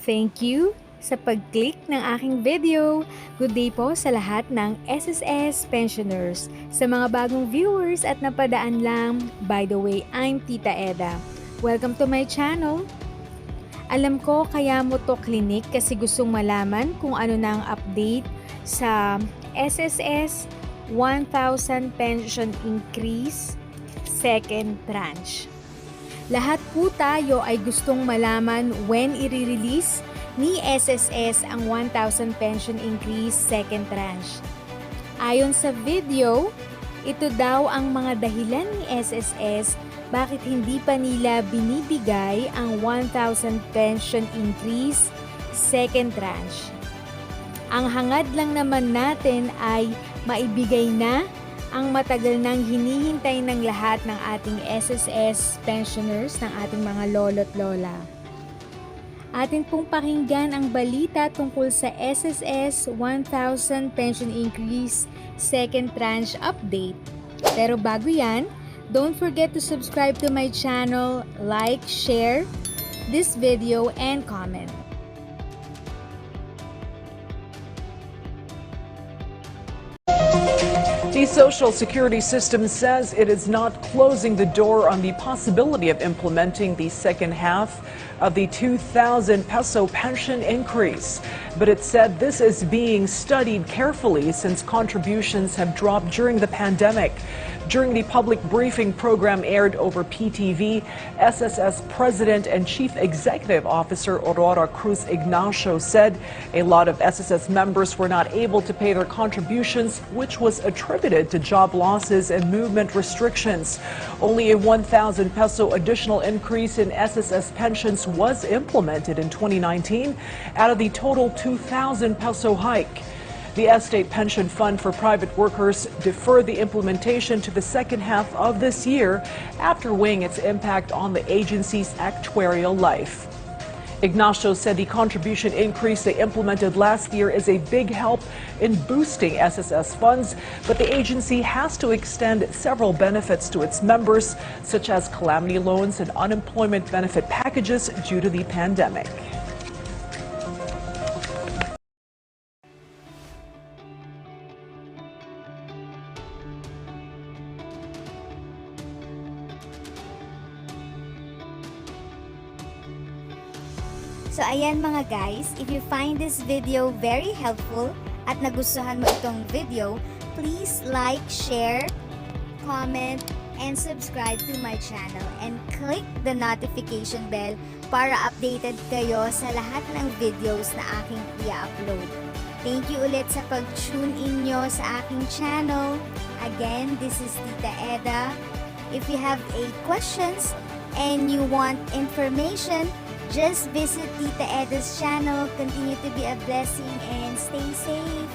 Thank you sa pag-click ng aking video. Good day po sa lahat ng SSS pensioners. Sa mga bagong viewers at napadaan lang, by the way, I'm Tita Eda. Welcome to my channel. Alam ko kaya mo to clinic kasi gustong malaman kung ano na ang update sa SSS 1,000 pension increase second tranche. Lahat po tayo ay gustong malaman when i-release ni SSS ang 1,000 pension increase second tranche. Ayon sa video, ito daw ang mga dahilan ni SSS bakit hindi pa nila binibigay ang 1,000 pension increase second tranche. Ang hangad lang naman natin ay maibigay na ang matagal nang hinihintay ng lahat ng ating SSS pensioners, ng ating mga lolo't lola. Atin pong pakinggan ang balita tungkol sa SSS 1,000 pension increase second tranche update. Pero bago yan, don't forget to subscribe to my channel, like, share this video, and comment. The Social Security system says it is not closing the door on the possibility of implementing the second half of the 2,000 peso pension increase. But it said this is being studied carefully since contributions have dropped during the pandemic. During the public briefing program aired over PTV, SSS President and Chief Executive Officer Aurora Cruz Ignacio said a lot of SSS members were not able to pay their contributions, which was attributed to job losses and movement restrictions. Only a 1,000 peso additional increase in SSS pensions was implemented in 2019 out of the total 2,000 peso hike. The Estate Pension Fund for Private Workers deferred the implementation to the second half of this year after weighing its impact on the agency's actuarial life. Ignacio said the contribution increase they implemented last year is a big help in boosting SSS funds, but the agency has to extend several benefits to its members, such as calamity loans and unemployment benefit packages due to the pandemic. So ayan mga guys, if you find this video very helpful at nagustuhan mo itong video, please like, share, comment, and subscribe to my channel and click the notification bell para updated kayo sa lahat ng videos na aking i-upload. Thank you ulit sa pag-tune in nyo sa aking channel. Again, this is Tita Eda. If you have questions and you want information, just visit Tita Eda's channel. Continue to be a blessing and stay safe.